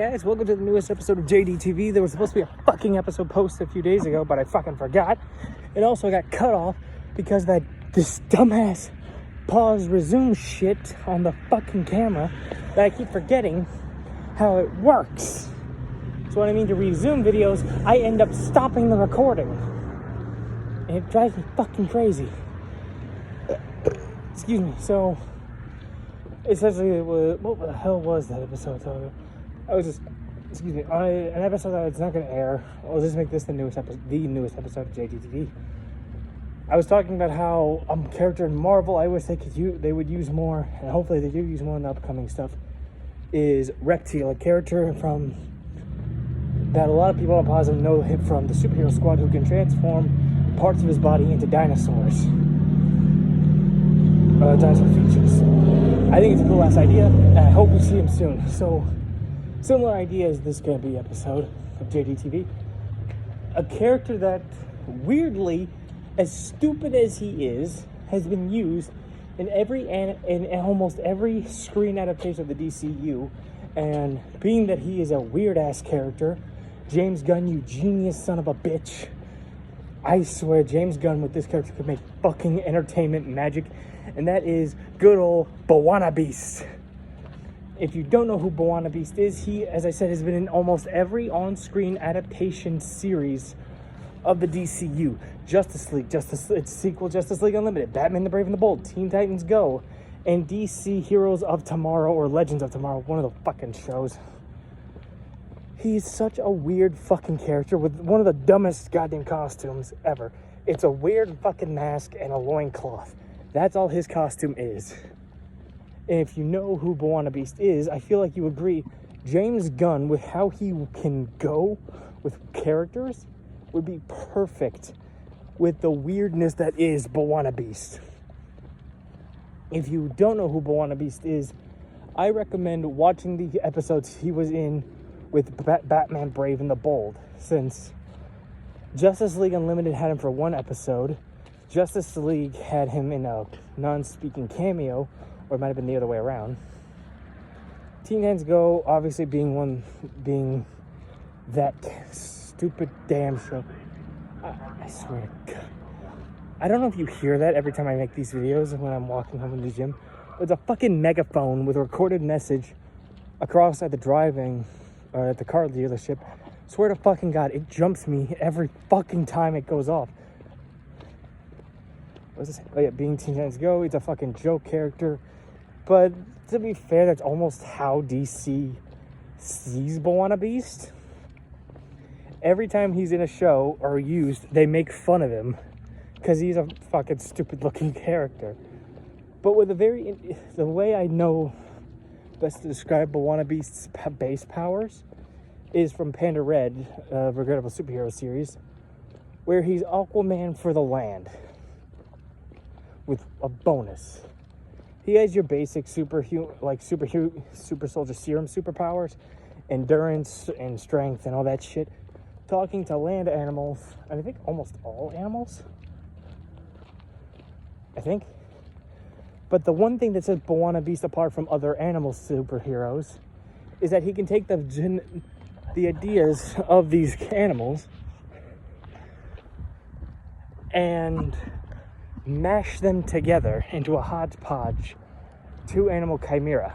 Guys, welcome to the newest episode of JDTV. There was supposed to be a fucking episode posted a few days ago, but I fucking forgot. It also got cut off because this dumbass pause resume shit on the fucking camera that I keep forgetting how it works. So when I mean to resume videos, I end up stopping the recording. And it drives me fucking crazy. Excuse me. So essentially, what the hell was that episode? An episode that it's not going to air. I'll just make this the newest episode of JDTV. I was talking about how a character in Marvel I wish they would use more, and hopefully they do use more in the upcoming stuff, is Reptile, a character from that a lot of people on Positive know him from the Superhero Squad, who can transform parts of his body into dinosaurs. Dinosaur features. I think it's a cool ass idea, and I hope we see him soon. So, similar idea is this going to be episode of JDTV. A character that, weirdly, as stupid as he is, has been used in almost every screen adaptation of the DCU. And being that he is a weird ass character, James Gunn, you genius son of a bitch. I swear, James Gunn with this character could make fucking entertainment magic, and that is good old B'wana Beast. If you don't know who B'wana Beast is, he, as I said, has been in almost every on-screen adaptation series of the DCU. Justice League, its sequel, Justice League Unlimited, Batman the Brave and the Bold, Teen Titans Go, and DC Heroes of Tomorrow, or Legends of Tomorrow, one of the fucking shows. He's such a weird fucking character with one of the dumbest goddamn costumes ever. It's a weird fucking mask and a loincloth. That's all his costume is. And if you know who B'wana Beast is, I feel like you agree, James Gunn, with how he can go with characters, would be perfect with the weirdness that is B'wana Beast. If you don't know who B'wana Beast is, I recommend watching the episodes he was in with Batman Brave and the Bold, since Justice League Unlimited had him for one episode, Justice League had him in a non-speaking cameo, or it might have been the other way around. Teen Titans Go, obviously being that stupid damn show. I swear to God. I don't know if you hear that every time I make these videos when I'm walking home from the gym. It's a fucking megaphone with a recorded message across at the car dealership. Swear to fucking God, it jumps me every fucking time it goes off. What's this? Oh yeah, being Teen Titans Go, it's a fucking joke character. But to be fair, that's almost how DC sees B'wana Beast. Every time he's in a show or used, they make fun of him because he's a fucking stupid looking character. But with the way I know best to describe B'wana Beast's base powers is from Panda Red, Regrettable Superhero series, where he's Aquaman for the land with a bonus. He has your basic super soldier serum superpowers, endurance and strength and all that shit. Talking to land animals, and I think almost all animals. I think. But the one thing that sets B'wana Beast apart from other animal superheroes is that he can take the ideas of these animals and mash them together into a hodgepodge two animal chimera.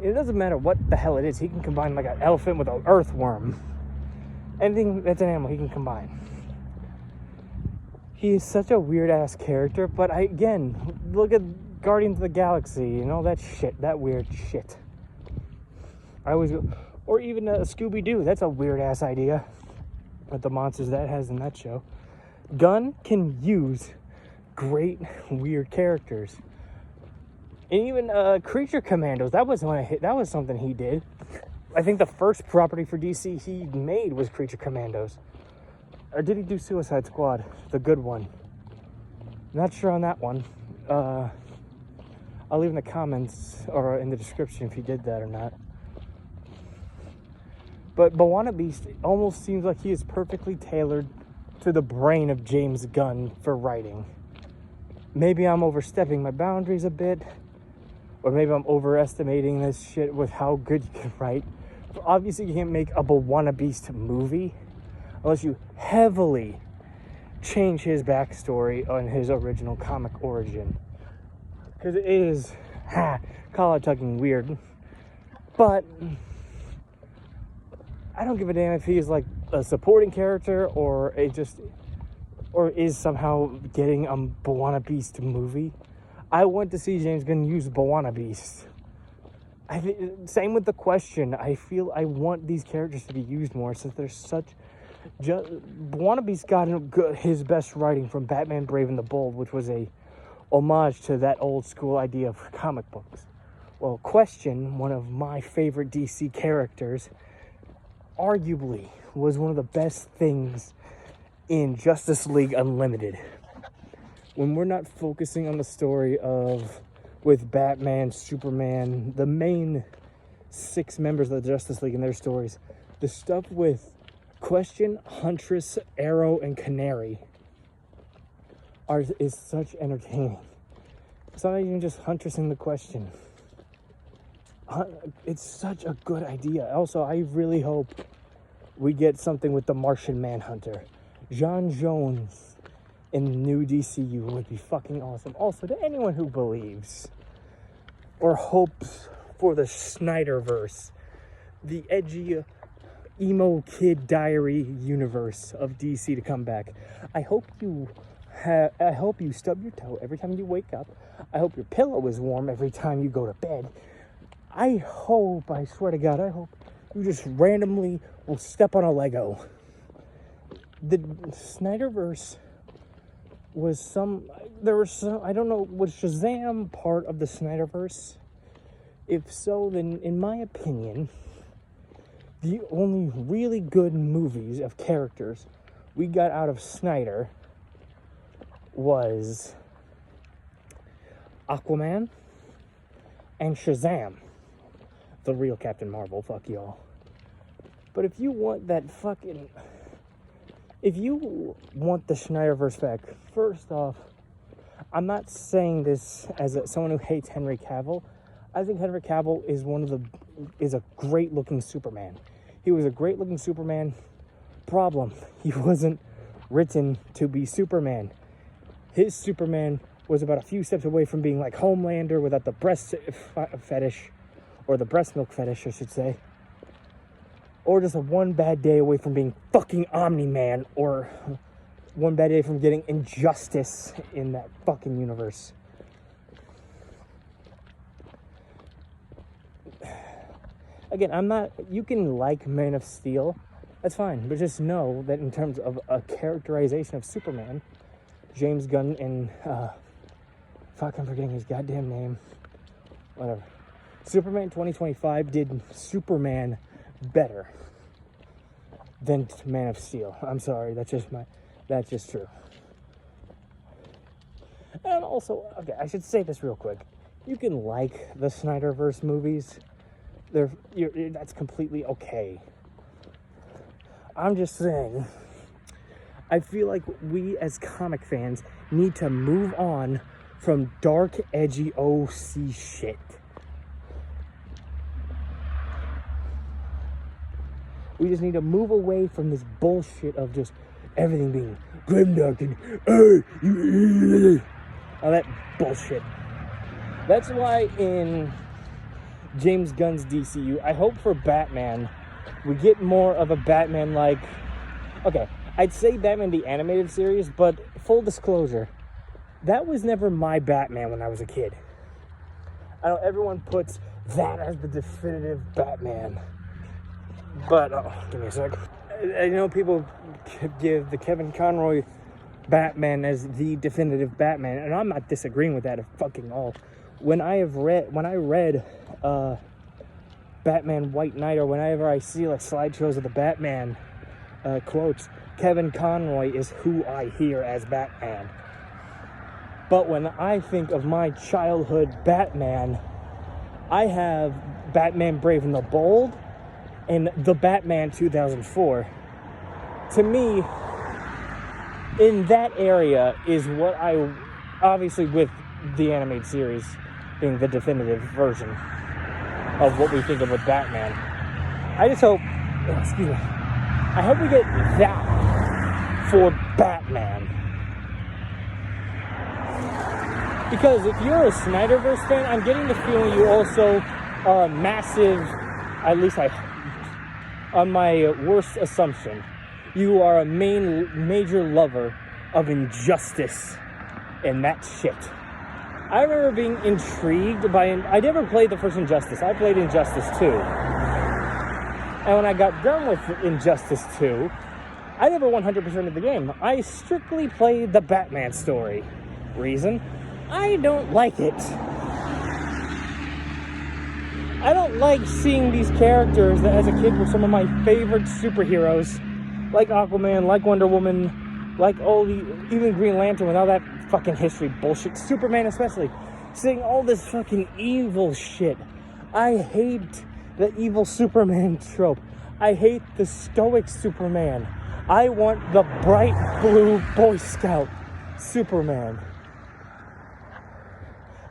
It doesn't matter what the hell it is. He can combine like an elephant with an earthworm. Anything that's an animal, he can combine. He is such a weird-ass character, but again, look at Guardians of the Galaxy and all that shit, that weird shit. Or even Scooby-Doo, that's a weird-ass idea, with the monsters that has in that show. Gunn can use great, weird characters. And even Creature Commandos, that was something he did. I think the first property for DC he made was Creature Commandos. Or did he do Suicide Squad? The good one. Not sure on that one. I'll leave in the comments or in the description if he did that or not. But B'wana Beast almost seems like he is perfectly tailored to the brain of James Gunn for writing. Maybe I'm overstepping my boundaries a bit, or maybe I'm overestimating this shit with how good you can write. obviously you can't make a B'wana Beast movie unless you heavily change his backstory on his original comic origin. Because it is, collar tugging weird. But I don't give a damn if he is like a supporting character or is somehow getting a B'wana Beast movie. I want to see James Gunn use B'wana Beast. Same with the Question. I feel I want these characters to be used more since they're such. B'wana Beast got his best writing from Batman Brave and the Bold, which was a homage to that old school idea of comic books. Well, Question, one of my favorite DC characters, arguably was one of the best things in Justice League Unlimited. When we're not focusing on the story with Batman, Superman, the main 6 members of the Justice League and their stories, the stuff with Question, Huntress, Arrow, and Canary is such entertaining. It's not even just Huntress in the Question. It's such a good idea. Also, I really hope we get something with the Martian Manhunter. John Jones in the new DCU would be fucking awesome. Also, to anyone who believes or hopes for the Snyderverse, the edgy emo kid diary universe of DC to come back, I hope you stub your toe every time you wake up. I hope your pillow is warm every time you go to bed. I swear to God, I hope you just randomly will step on a Lego. The Snyderverse was I don't know, was Shazam part of the Snyderverse? If so, then in my opinion, the only really good movies of characters we got out of Snyder was Aquaman and Shazam. The real Captain Marvel, fuck y'all. But if you want the Snyderverse back, first off, I'm not saying this as someone who hates Henry Cavill. I think Henry Cavill is a great looking Superman. He was a great looking Superman. Problem, he wasn't written to be Superman. His Superman was about a few steps away from being like Homelander without the breast fetish, or the breast milk fetish, I should say. Or just one bad day away from being fucking Omni-Man, or one bad day from getting injustice in that fucking universe. Again, you can like Man of Steel, that's fine, but just know that in terms of a characterization of Superman, James Gunn and, I'm forgetting his goddamn name, whatever. Superman 2025 did Superman better than Man of Steel. I'm sorry, that's just true. And also, okay, I should say this real quick. You can like the Snyderverse movies. That's completely okay. I'm just saying, I feel like we as comic fans need to move on from dark, edgy OC shit. We just need to move away from this bullshit of just everything being grimdark and all that bullshit. That's why in James Gunn's DCU, I hope for Batman, we get more of a Batman like... Okay, I'd say Batman the Animated Series, but full disclosure, that was never my Batman when I was a kid. I know everyone puts that as the definitive Batman. But, give me a sec. I know people give the Kevin Conroy Batman as the definitive Batman, and I'm not disagreeing with that at fucking all. When I read Batman White Knight, or whenever I see like slideshows of the Batman quotes, Kevin Conroy is who I hear as Batman. But when I think of my childhood Batman, I have Batman Brave and the Bold and the Batman 2004. To me, in that area is what I, obviously with the animated series being the definitive version of what we think of with Batman. I just hope, excuse me, I hope we get that for Batman. Because if you're a Snyderverse fan, I'm getting the feeling you also are a massive, at least on my worst assumption, you are a major lover of Injustice and that shit. I remember being intrigued by, I never played the first Injustice, I played Injustice 2. And when I got done with Injustice 2, I never 100% of the game. I strictly played the Batman story. Reason? I don't like it. I don't like seeing these characters that as a kid were some of my favorite superheroes, like Aquaman, like Wonder Woman, like all the, even Green Lantern with all that fucking history bullshit, Superman especially, seeing all this fucking evil shit. I hate the evil Superman trope. I hate the stoic Superman. I want the bright blue Boy Scout Superman.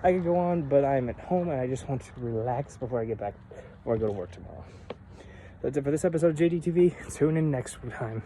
I could go on, but I'm at home and I just want to relax before I get back, before I go to work tomorrow. That's it for this episode of JDTV. Tune in next time.